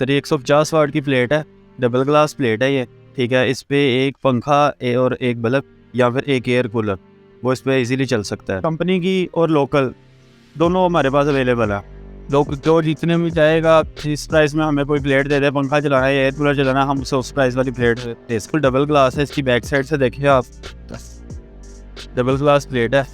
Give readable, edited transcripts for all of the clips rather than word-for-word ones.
Sir ये 150 वाट की plate है, डबल ग्लास प्लेट है ये, ठीक है। इस पे एक पंखा और एक बल्ब या फिर एक एयर कूलर वो इस पे इजीली चल सकता है। कंपनी की और लोकल दोनों हमारे पास अवेलेबल है। लोग जो जितने में चाहेगा इस प्राइस में हमें कोई प्लेट दे दे, पंखा चलाना है एयर कूलर चलाना है, हम उसे उस प्राइस वाली प्लेट दे सकते। डबल ग्लास है, इसकी बैक साइड से देखिए आप, डबल ग्लास प्लेट है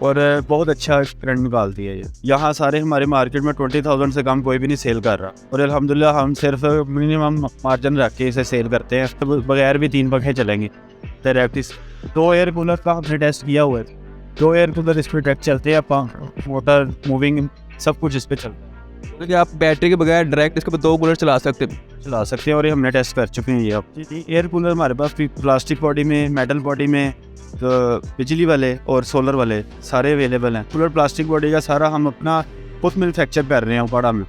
और बहुत अच्छा करंट निकालती है ये। यहाँ सारे हमारे मार्केट में 20,000 से कम कोई भी नहीं सेल कर रहा और अल्हम्दुलिल्लाह हम सिर्फ मिनिमम मार्जिन रख के इसे सेल करते हैं। तो बगैर भी 3 पंखे चलेंगे डायरेक्ट। 2 एयर कूलर का हमने टेस्ट किया हुआ है, 2 एयर कूलर इस पर चलते हैं, मोटर मूविंग सब कुछ इस पर चलता है। तो क्या आप बैटरी के बगैर डायरेक्ट इसके ऊपर 2 कूलर चला सकते हैं और ये हमने टेस्ट कर चुके हैं। ये अब एयर कूलर हमारे पास प्लास्टिक बॉडी में, मेटल बॉडी में, तो बिजली वाले और सोलर वाले सारे अवेलेबल हैं। कूलर प्लास्टिक बॉडी का सारा हम अपना खुद मैन्युफैक्चर कर रहे हैं, उपाड़ा में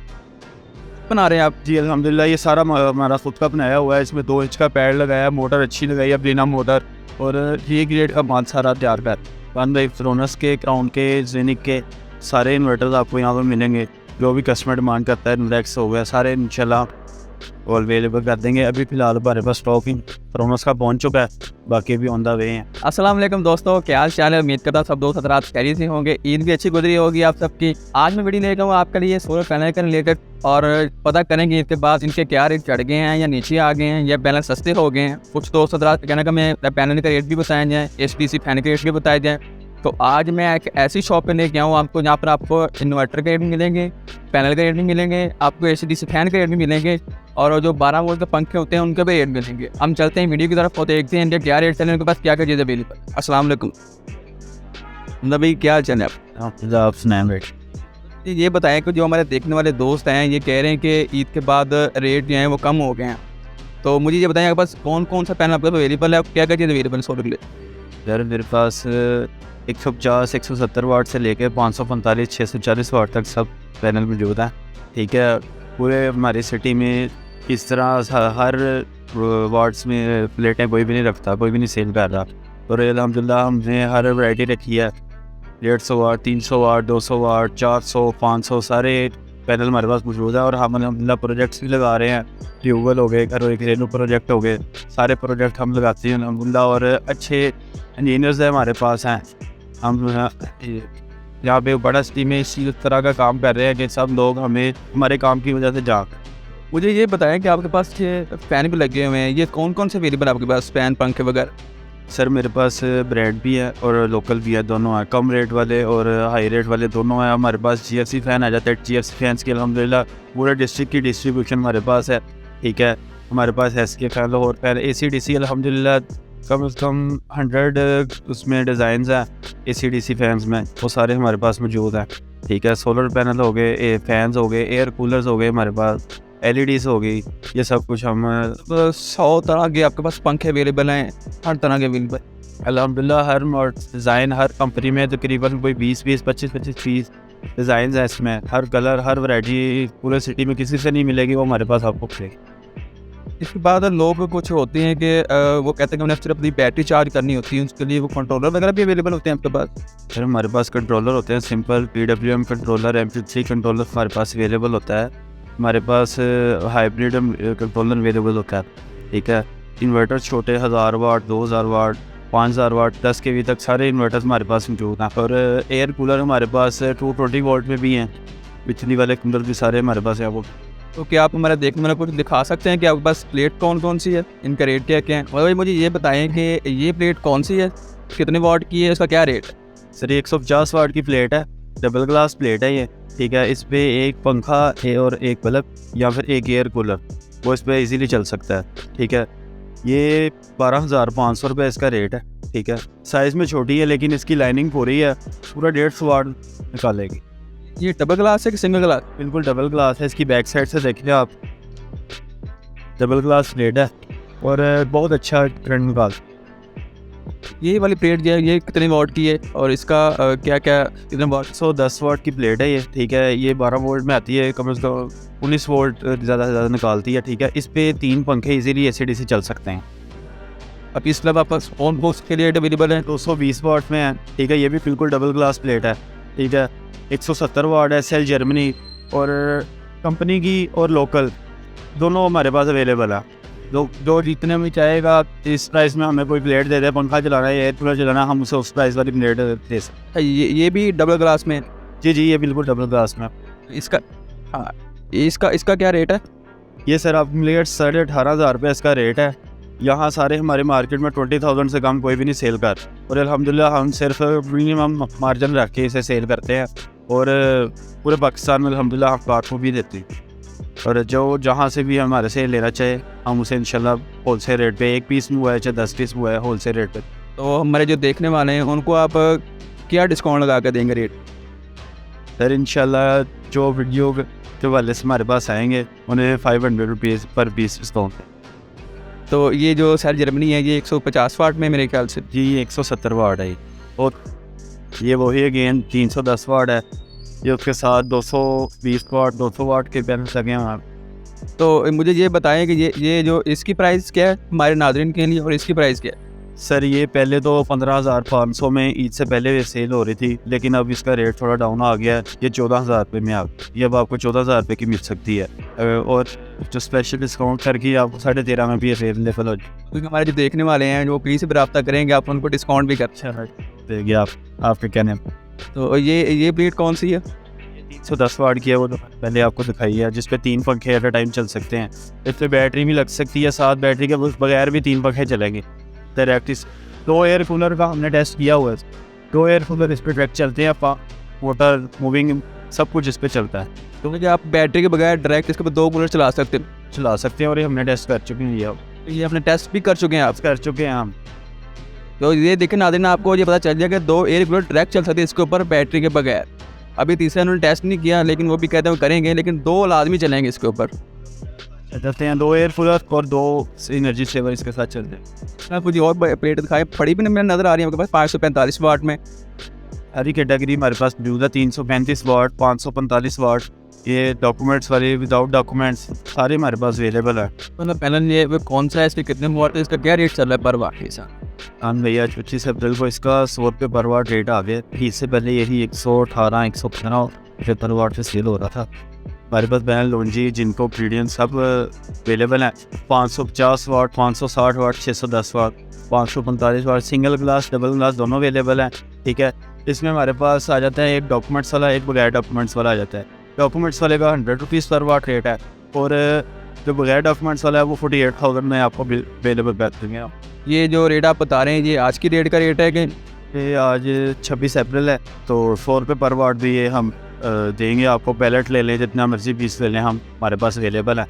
बना रहे हैं आप? जी अल्हम्दुलिल्लाह ये सारा हमारा खुद का बनाया हुआ है। इसमें 2 इंच का पैड लगाया, मोटर अच्छी लगाई है, ब्लिना मोटर, और ये ग्रेड का माल सारा तैयार कर वन बाई फ्रोनस के, क्राउन के, जेनिक के सारे इन्वर्टर्स आपको यहाँ पर मिलेंगे। जो भी कस्टमर डिमांड करता है, रिलैक्स हो गया, सारे इंशाल्लाह और अवेलेबल कर देंगे। अभी फ़िलहाल हमारे पास स्टॉकिंग फ्रोनस का पहुंच चुका है, बाकी भी ऑन द वे हैं। अस्सलाम वालेकुम दोस्तों, क्या हाल चाल है? उम्मीद करता हूँ सब दोस्त हज़रात खैरियत से होंगे। ईद भी अच्छी गुजरी होगी आप सबकी। आज मैं वीडियो लेकर हूँ आपके लिए सोलर पैनल का लेकर, और पता करेंगे ईद के बाद इनके क्या रेट चढ़ गए हैं या नीचे आ गए हैं या पैनल सस्ते हो गए हैं। कुछ दोस्त हज़रात कहना कि मैं पैनल का रेट भी बताया जाए, HTC फैन के रेट भी बताए जाए। तो आज मैं एक ऐसी शॉप पे लेके आऊँ आपको जहाँ पर आपको इन्वर्टर के रेट भी मिलेंगे, पैनल के रेट भी मिलेंगे, आपको HTC फैन के रेट भी मिलेंगे, और जो 12 वोल्ट के पंखे होते हैं उनके भी रेट मिलेंगे। हम चलते हैं वीडियो की तरफ और देखते हैं इनके क्या रेट चल रहे हैं, उनके पास क्या क्या चीज़ें अवेलेबल। अस्सलाम वालेकुम नबी, क्या चल रहा है आप? सुनाएं रेट ये बताएं कि जो हमारे देखने वाले दोस्त हैं ये कह रहे हैं कि ईद के बाद रेट जो हैं वो कम हो गए हैं, तो मुझे ये बताएं आपके पास कौन कौन सा पैनल आपके पास अवेलेबल है, क्या क्या चीज़ अवेलेबल है सोलर के लिए? यार मेरे पास 150 170 वाट से लेकर 545 640 वाट तक सब पैनल मौजूद हैं, ठीक है। पूरे हमारी सिटी में इस तरह हर वाट्स में प्लेटें कोई भी नहीं रखता, कोई भी नहीं सेल कर रहा। और अल्हम्दुलिल्लाह हमने हर वैरायटी रखी है, 150 वाट, 300 वाट, 200 वाट, 400, 500 सारे पैनल हमारे पास मौजूद है। और हम अल्हम्दुलिल्लाह प्रोजेक्ट्स भी लगा रहे हैं, ट्यूबवेल हो गए, घरेलू प्रोजेक्ट हो गए, सारे प्रोजेक्ट हम लगाते हैं अल्हम्दुलिल्लाह। और अच्छे इंजीनियर्स हैं हमारे पास हैं। हम यहाँ पे बड़ा सिटी में इसी तरह का काम कर रहे हैं कि सब लोग हमें हमारे काम की वजह से जान। मुझे ये बताएं कि आपके पास ये फ़ैन भी लगे हुए हैं, ये कौन कौन से अवेलेबल है आपके पास, फ़ैन पंखे वगैरह? सर मेरे पास ब्रांड भी है और लोकल भी है, दोनों हैं। कम रेट वाले और हाई रेट वाले दोनों हैं। हमारे पास GFC फ़ैन आ जाता है, GFC फैंस की अल्हम्दुलिल्लाह पूरे डिस्ट्रिक्ट की डिस्ट्रीब्यूशन हमारे पास है, ठीक है। हमारे पास SK fan, Lahore fan, ACDC अल्हम्दुलिल्लाह कम से कम 100 उसमें डिज़ाइंस हैं ACDC फैंस में, वो सारे हमारे पास मौजूद हैं, ठीक है। सोलर पैनल हो गए, फैंस हो गए, एयर कूलर्स हो गए, हमारे पास LEDs हो गई, ये सब कुछ हम 100 तरह के आपके पास पंखे अवेलेबल हैं, हर तरह के अवेलेबल अल्हम्दुलिल्लाह। हर डिज़ाइन हर कंपनी में तकरीबन कोई 20-20, 25-25 डिज़ाइन है इसमें। हर कलर, हर वैरायटी पूरे सिटी में किसी से नहीं मिलेगी, वो हमारे पास आपको मिलेगी। इसके बाद लोग कुछ होते हैं कि वो कहते हैं कि उन्हें सिर्फ अपनी बैटरी चार्ज करनी होती है, उसके लिए वो कंट्रोलर वगैरह भी अवेलेबल होते हैं आपके पास? सर हमारे पास कंट्रोलर होते हैं, simple PWM controller, MP3 controller हमारे पास अवेलेबल होता है। हमारे पास हाइब्रिड कंट्रोलर अवेलेबल होता है, ठीक है। इन्वर्टर छोटे 1000 वाट, 2000 वाट, 5000 वाट, 10 kV तक सारे इन्वर्टर्स हमारे पास मौजूद हैं। और एयर कूलर हमारे पास 220 वोल्ट में भी हैं, बिजली वाले कूलर भी सारे हमारे पास हैं। वो तो क्या आप हमारा देखने वाला कुछ दिखा सकते हैं कि आपके पास प्लेट कौन कौन सी है, इनका रेट क्या क्या है? और भाई मुझे ये बताएं कि ये प्लेट कौन सी है, कितने वाट की है, इसका क्या रेट है? सर ये 150 वाट की प्लेट है, डबल ग्लास प्लेट है ये, ठीक है। इस पे एक पंखा और एक बल्ब या फिर एक एयर कूलर वो इस पे इजीली चल सकता है, ठीक है। ये 12,500 रुपये इसका रेट है, ठीक है। साइज़ में छोटी है लेकिन इसकी लाइनिंग पूरी है, पूरा 150 वाट निकालेगी। ये डबल ग्लास है कि सिंगल ग्लास? बिल्कुल डबल ग्लास है। इसकी बैक साइड से देखिए आप, डबल ग्लास प्लेट है और बहुत अच्छा करंट निकाल। ये वाली प्लेट जो है ये कितने वाट की है और इसका क्या क्या कितने वाट? 110 वाट की प्लेट है ये, ठीक है। ये 12 वोल्ट में आती है, कम से कम 19 वोल्ट ज़्यादा से ज़्यादा निकालती है, ठीक है। इस पे 3 पंखे इजीली ACDC चल सकते हैं। अब इस क्लब आपका ऑन बॉक्स के लिए अवेलेबल है, 220 वाट में है, ठीक है। ये भी बिल्कुल डबल ग्लास प्लेट है, ठीक है। 170 वाट है, सेल जर्मनी, और कंपनी की और लोकल दोनों हमारे पास अवेलेबल है। जो जितने में चाहेगा इस प्राइस में हमें कोई प्लेट दे दे, पंखा चलाना है, एयर कूलर चलाना है, हम उसे उस प्राइस वाली प्लेट दे सकते हैं। ये भी डबल ग्लास में? जी जी, ये बिल्कुल डबल ग्लास में। इसका हाँ, इसका क्या रेट है? ये सर आप प्लेट 18,500 रुपये इसका रेट है। यहाँ सारे हमारे मार्केट में 20,000 से कम कोई भी नहीं सेल कर, और अल्हम्दुलिल्लाह हम सिर्फ मिनिमम मार्जिन रख के इसे सेल करते हैं, और पूरे पाकिस्तान में अल्हम्दुलिल्लाह हम कार को भी देते हैं। और जो जहाँ से भी हमारे से लेना चाहे हम उसे इंशाल्लाह होलसेल रेट पे, 1 पीस में हुआ है चाहे 10 पीस में हुआ है, होलसेल रेट पे। तो हमारे जो देखने वाले हैं उनको आप क्या डिस्काउंट लगा कर देंगे रेट? सर इंशाल्लाह जो वीडियो के वाले से हमारे पास आएंगे उन्हें 500 रुपीज़ पर पीस डिस्काउंट। तो ये जो सर जर्मनी है ये 150 वाट में मेरे ख्याल से? जी 170 वाट है, और ये वही है गेंद 310 वाट है। ये उसके साथ 220 वाट 200 वाट के पैनल लगे हैं। तो मुझे ये बताएं कि ये जो इसकी प्राइस क्या है हमारे नाज़रीन के लिए, और इसकी प्राइस क्या है? सर ये पहले तो 15,500 में ईद से पहले सेल हो रही थी, लेकिन अब इसका रेट थोड़ा डाउन आ गया है, ये 14,000 रुपये में आ गई। ये अब आपको 14,000 रुपये की मिल सकती है, और जो स्पेशल डिस्काउंट करके आपको 13,500 में भी अवेलेबल हो जाए। क्योंकि हमारे जो देखने वाले हैं जो प्लीज़ से रब्ता करेंगे आप उनको डिस्काउंट भी कर देंगे आप, आपके कहने में। तो ये प्लेट कौन सी है? 310 वाट की है, वो तो पहले आपको दिखाई है, जिस पे 3 पंखे एट अ टाइम चल सकते हैं। इस पर बैटरी भी लग सकती है, साथ बैटरी के बगैर भी 3 पंखे चलेंगे डायरेक्ट। 2 एयर कूलर का हमने टेस्ट किया हुआ है, 2 एयर कूलर इस पर डायरेक्ट चलते हैं, मोटर मूविंग सब कुछ इस पर चलता है। तो मुझे आप बैटरी के बगैर डायरेक्ट इसके ऊपर 2 कूलर चला सकते हैं, और ये हमने टेस्ट कर चुके हैं। ये अपने टेस्ट भी कर चुके हैं आप? कर चुके हैं हम। तो ये देखें नाज़रीन, आपको ये पता चल जाएगा 2 एयर कूलर डायरेक्ट चल सकते हैं इसके ऊपर बैटरी के बगैर। अभी तीसरा उन्होंने टेस्ट नहीं किया, लेकिन वो भी कहते हैं करेंगे, लेकिन 2 लाजमी चलेंगे इसके ऊपर। चलते हैं 2 एयर कूलर और 2 एनर्जी सेवर इसके साथ चलते हैं। आप मुझे और प्लेट दिखाएं, पड़ी भी मेरे नज़र आ रही है आपके पास 545 वाट में। हरी कैटेगरी हमारे पास मौजूद है, 335 वाट 545 वाट, ये डॉक्यूमेंट्स वाले विदाउट डॉक्यूमेंट्स सारे हमारे पास अवेलेबल है। मतलब पैनल ये कौन सा है, इसके कितने वाट है, इसका क्या रेट चल रहा है पर वाट के साथ? हाँ भैया, 25 अप्रैल को इसका 100 रुपये पर वाट रेट आ गया। इससे पहले यही 118 115 पर वाट से सेल हो रहा था। हमारे पास पैनल लॉन्जी जिनको प्रीडियन सब अवेलेबल हैं, 550 वाट 560 वाट 610 वाट 545 वाट, सिंगल ग्लास डबल ग्लास दोनों अवेलेबल हैं। ठीक है, इसमें हमारे पास आ जाता है एक डॉक्यूमेंट्स वाला, एक बगैर डॉक्यूमेंट्स वाला आ जाता है। डॉक्यूमेंट्स वाले का 100 रुपीज़ पर वाट रेट है, और जो बगैर डॉक्यूमेंट्स वाला है वो 48,000 में आपको अवेलेबल कर देंगे। ये जो रेट आप बता रहे हैं ये आज की रेट का रेट है कि? ये आज 26 अप्रैल है, तो 100 रुपये पर वाट भी ये हम देंगे आपको। पैलेट ले लें, जितना मर्जी पीस ले लें, हम हमारे पास अवेलेबल है।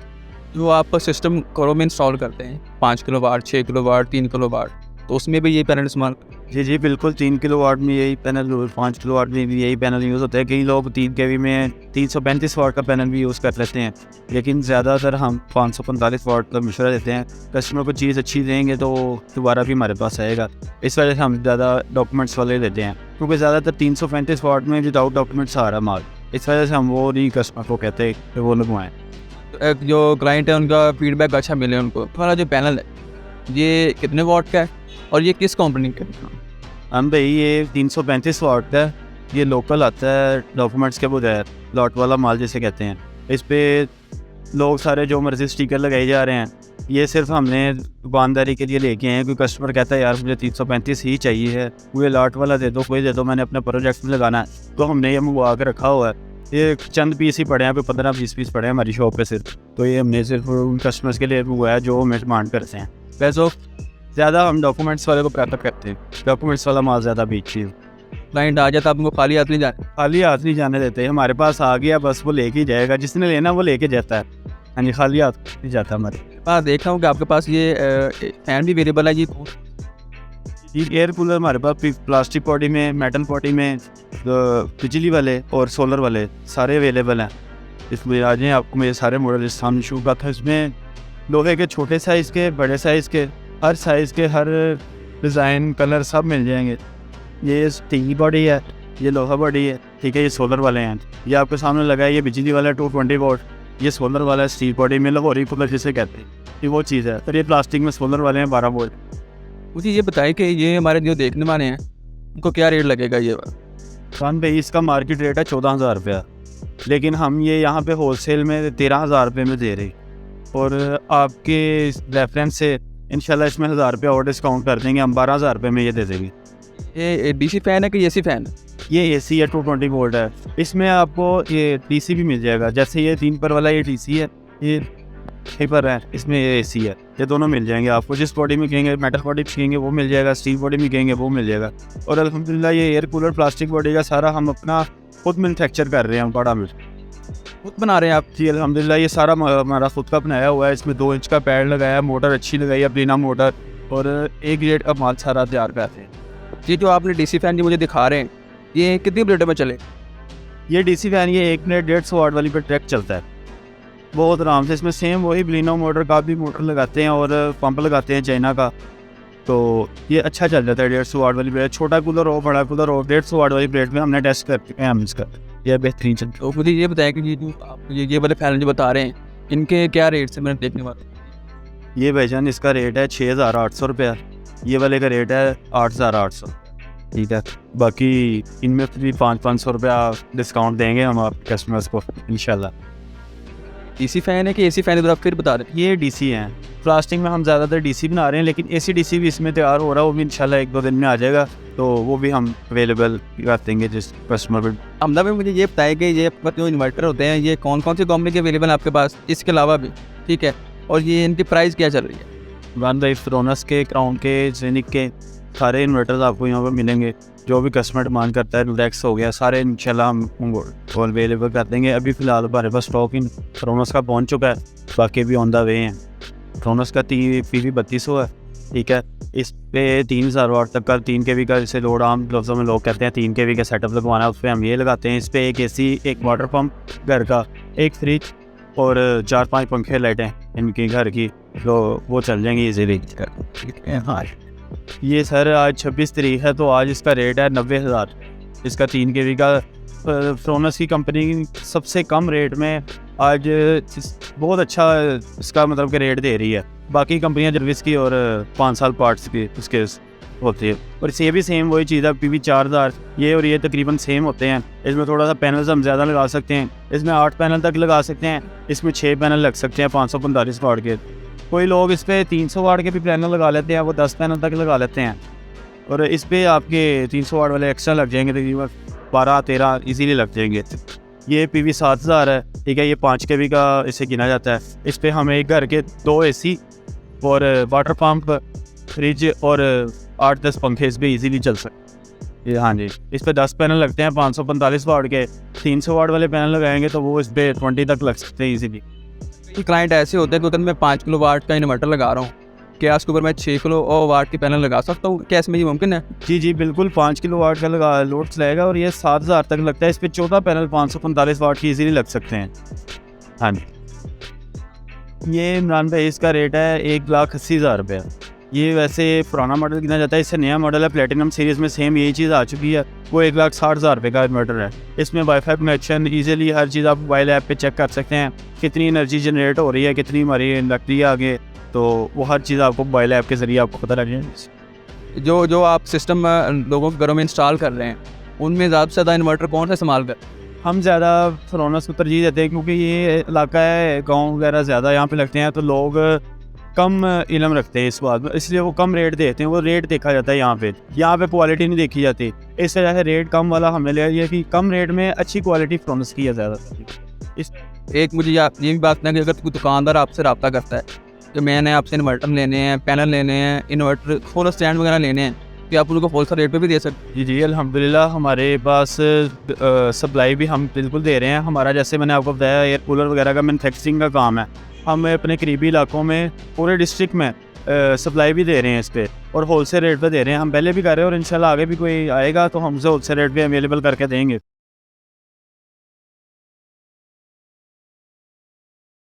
जो आप सिस्टम घरों में इंस्टॉल करते हैं 5 kilowatt 6 kilowatt 3 kilowatt, तो उसमें भी ये पैनल इस्तेमाल? जी जी बिल्कुल, 3 किलो वाट में यही पैनल, 5 किलो वाट में भी यही पैनल यूज़ होता है। कई लोग 3 kV में 335 वाट का पैनल भी यूज़ कर लेते हैं, लेकिन ज़्यादातर हम 545 वाट का मशवरा देते हैं। कस्टमर को चीज़ अच्छी देंगे तो दोबारा भी हमारे पास आएगा। इस वजह से हम ज़्यादा डॉक्यूमेंट्स वाले लेते हैं, क्योंकि ज़्यादातर 335 वाट में विदाउट डॉक्यूमेंट्स आ रहा माल। इस वजह से हम वो नहीं कस्टमर को कहते हैं कि वो लगवाएँ। जो क्लाइंट है उनका फीडबैक अच्छा मिले उनको। हमारा जो पैनल है ये कितने वाट का है और ये किस कंपनी का है? हम भाई ये 335 वाट का है, ये लोकल आता है डॉक्यूमेंट्स के बगैर, लॉट वाला माल जिसे कहते हैं। इस पर लोग सारे जो मर्जी स्टिकर लगाए जा रहे हैं, ये सिर्फ हमने दुकानदारी के लिए लेके आए हैं। कोई कस्टमर कहता है यार मुझे 335 ही चाहिए है, कोई लॉट वाला दे दो, कोई दे दो, मैंने अपने प्रोजेक्ट में लगाना है, तो हमने ये मंगवा के रखा हुआ है। ये चंद पीस ही पड़े हैं, कोई 15-20 पीस पड़े हैं हमारी शॉप पे सिर्फ, तो ये हमने सिर्फ उन कस्टमर्स के लिए मंगवाया जो हमें डिमांड करते हैं। वैसे ज़्यादा हम डॉक्यूमेंट्स वाले को प्रेफर करते हैं, डॉक्यूमेंट्स वाला माल ज़्यादा बेचती है। क्लाइंट आ जाता है आपको खाली हाथ नहीं जाने? खाली हाथ नहीं जाने देते, हमारे पास आ गया बस वो लेके ही जाएगा, जिसने लेना वो लेके जाता है। हाँ जी, खाली हाथ नहीं जाता हमारे पास। देख रहा हूँ कि आपके पास ये फैन भी अवेलेबल है। ये एयर कूलर हमारे पास प्लास्टिक बॉडी में, मेटल बॉडी में, बिजली वाले और सोलर वाले सारे अवेलेबल हैं। इसमें आ जाएँ, आपको मेरे सारे मॉडल इस सामने शो का था। इसमें लोहे के छोटे साइज़ के, बड़े साइज़ के, हर साइज़ के, हर डिज़ाइन कलर सब मिल जाएंगे। ये स्टील बॉडी है, ये लोहा बॉडी है, ठीक है। ये सोलर वाले हैं, ये आपके सामने लगा है, ये बिजली वाला 220 वोल्ट, ये सोलर वाला है स्टील बॉडी में, लाहौरी कूलर जिसे कहते हैं, ये वो चीज़ है। फिर ये प्लास्टिक में सोलर वाले हैं 12 वोल्ट। मुझे ये बताएं कि ये हमारे जो देखने वाले हैं उनको क्या रेट लगेगा? ये खान भाई इसका मार्केट रेट है 14,000 रुपया, लेकिन हम ये यहाँ पे होलसेल में 13,000 रुपये में दे रहे। और आपके रेफरेंस से इंशाल्लाह इसमें 1000 रुपये और डिस्काउंट कर देंगे, हम 12,000 रुपये में ये दे देंगे। ये डीसी फैन है कि एसी फैन है? ये एसी है, 220 वोल्ट है। इसमें आपको ये डीसी भी मिल जाएगा, जैसे ये 3 पर वाला ये डीसी है, ये 6 पर है, इसमें ये एसी है। ये दोनों मिल जाएंगे आपको, जिस बॉडी में कहेंगे, मेटल बॉडी में कहेंगे वो मिल जाएगा, स्टील बॉडी में कहेंगे वो मिल जाएगा। और अल्हम्दुलिल्लाह ये एयर कूलर प्लास्टिक बॉडी का सारा हम अपना खुद मैन्युफैक्चर कर रहे हैं, बड़ा में खुद बना रहे हैं आप? जी अल्हम्दुलिल्लाह ये सारा हमारा खुद का बनाया हुआ है। इसमें 2 इंच का पैड लगाया है, मोटर अच्छी लगाई है, ब्रीना मोटर, और 1 ग्रेड का माल सारा तैयार करते हैं। ये जो आपने डीसी फैन जो मुझे दिखा रहे हैं, ये कितनी प्लेटों में चले? ये डीसी फैन ये 1 मिनट 150 वाट वाली पे ट्रैक चलता है बहुत आराम से। इसमें सेम वही ब्रीना मोटर का भी मोटर लगाते हैं और पंप लगाते हैं चाइना का, तो ये अच्छा चल जाता है। 150 वाट वाली प्लेट, छोटा कूलर हो बड़ा कूलर हो, 150 वाट वाली प्लेट में हमने टेस्ट करके हैं हम इसका, यह बेहतरीन चलता है। तो मुझे ये बताया कि ये जो आप ये वाले फैन जो बता रहे हैं, इनके क्या रेट से मैंने देखने वाला? ये भाईजान इसका रेट है 6,800 रुपया, ये वाले का रेट है 8,800, ठीक है। बाकी इनमें भी 500 रुपया डिस्काउंट देंगे हम आप कस्टमर्स को इंशाल्लाह। डीसी फैन है कि एसी फैन है? आप फिर बता रहे हैं। ये डीसी हैं, प्लास्टिक में हम ज़्यादातर डीसी बना रहे हैं, लेकिन एसी डीसी भी इसमें तैयार हो रहा है, वो भी इंशाल्लाह 1-2 दिन में आ जाएगा, तो वो भी हम अवेलेबल कर देंगे जिस कस्टमर पर। अहमदा में मुझे ये बताया कि ये जो इन्वर्टर होते हैं, ये कौन कौन सी कंपनी के अवेलेबल है आपके पास, इसके अलावा भी, ठीक है, और ये इनकी प्राइस क्या चल रही है? वन भाई फ्रोनस के, क्राउन के, जेनिक के सारे इन्वर्टर्स आपको यहाँ पर मिलेंगे। जो भी कस्टमर डिमांड करता है, लुडेक्स हो गया, सारे इंशाल्लाह हम अवेलेबल कर देंगे। अभी फ़िलहाल हमारे पास स्टॉक इन फ्रोनस का पहुँच चुका है, बाकी भी ऑन द वे हैं। फ्रोनस का PV 3200 है, ठीक है। इस पे 3000 वाट तक का 3 kV का, जैसे लोड आम लफ्ज़ों में लोग कहते हैं 3 kV का सेटअप लगवाना है, उस पर हम ये लगाते हैं। इस पर एक AC, एक वाटर पम्प घर का, एक फ्रिज और 4-5 पंखे लाइटें इनकी घर की, तो वो चल जाएंगी ईजीली। हाँ, ये सर आज 26 तारीख है, तो आज इसका रेट है 90,000। इसका 3 kV का फ्रोनस की कंपनी सबसे कम रेट में आज बहुत अच्छा इसका मतलब कि रेट दे रही है। बाकी कंपनियां सर्विस की और 5 साल पार्ट्स की उसके होती है। और ये भी सेम वही चीज़ है, PV 4000 ये और ये तकरीबन सेम होते हैं। इसमें थोड़ा सा पैनल्स हम ज़्यादा लगा सकते हैं, इसमें 8 पैनल तक लगा सकते हैं, इसमें 6 पैनल लग सकते हैं 545 वाट के। कोई लोग इस पर 300 वाट के भी पैनल लगा लेते हैं, वो 10 पैनल तक लगा लेते हैं। और इस पर आपके 300 वाट वाले एक्स्ट्रा लग जाएंगे, तकरीबन 12-13 इजीली लग जाएंगे। ये PV 7000 है, ठीक है, ये 5 kV का इसे गिना जाता है। इस पर हमें एक घर के 2 AC और वाटर पम्प, फ्रिज और 8-10 पंखे इस पर ईजीली चल सकते हैं। हाँ जी, इस पर 10 पैनल लगते हैं 545 वाट के। 300 वाट वाले पैनल लगाएंगे तो वो इस पर 20 तक लग सकते हैं ईजीली। क्लाइंट ऐसे होते हैं कि अगर मैं 5 किलो वाट का इन्वर्टर लगा रहा हूँ, क्या उसके ऊपर मैं 6 किलो वाट के पैनल लगा सकता हूँ? क्या इसमें ये मुमकिन है? जी बिल्कुल, 5 किलो वाट का लगा लोड चलाएगा और ये 7000 तक लगता है। इस पर 14 पैनल 545 वाट की इजीली लग सकते हैं। हाँ जी, ये इमरान भाई इसका रेट है 1,80,000 रुपया। ये वैसे पुराना मॉडल गिना जाता है, इससे नया मॉडल है प्लेटिनम सीरीज़ में, सेम यही चीज़ आ चुकी है। वो 1,60,000 रुपये का इन्वर्टर है। इसमें वाईफाई कनेक्शन, ईजिली हर चीज़ आप मोबाइल ऐप पे चेक कर सकते हैं, कितनी एनर्जी जनरेट हो रही है, कितनी हमारी लग रही है आगे, तो वो हर चीज़ आपको मोबाइल ऐप के ज़रिए आपको पता लग जाए। जो आप सिस्टम लोगों के घरों में इंस्टॉल कर रहे हैं, उनमें ज़्यादा से ज़्यादा इन्वर्टर कौन सा इस्तेमाल कर? हम ज़्यादा फ्रोनस को तरजीह देते हैं, क्योंकि ये इलाका है, गाँव वगैरह ज़्यादा यहाँ पे लगते हैं, तो लोग कम इल्म रखते हैं इस बात में, इसलिए वो कम रेट देते हैं। वो रेट देखा जाता है यहाँ पे क्वालिटी नहीं देखी जाती। इस वजह से रेट कम वाला हमने लिया है कि कम रेट में अच्छी क्वालिटी फ्रोनस की है ज़्यादा। इस एक मुझे ये भी बात ना कि अगर कोई दुकानदार आपसे रब्ता करता है कि मैंने आपसे इन्वर्टर लेने हैं, पैनल लेने हैं, इन्वर्टर सोलर स्टैंड वगैरह लेने हैं, कि आप उनको होलसेल रेट पे भी दे सकते? जी अल्हम्दुलिल्लाह हमारे पास सप्लाई भी हम बिल्कुल दे रहे हैं। हमारा जैसे मैंने आपको बताया एयर कूलर वगैरह का मैन्युफैक्चरिंग का काम है। हम अपने करीबी इलाकों में पूरे डिस्ट्रिक्ट में सप्लाई भी दे रहे हैं इस पर, और होलसेल रेट पे दे रहे हैं। हम पहले भी कर रहे हैं और इंशाल्लाह आगे भी कोई आएगा तो हमसे होलसेल रेट पे अवेलेबल करके देंगे।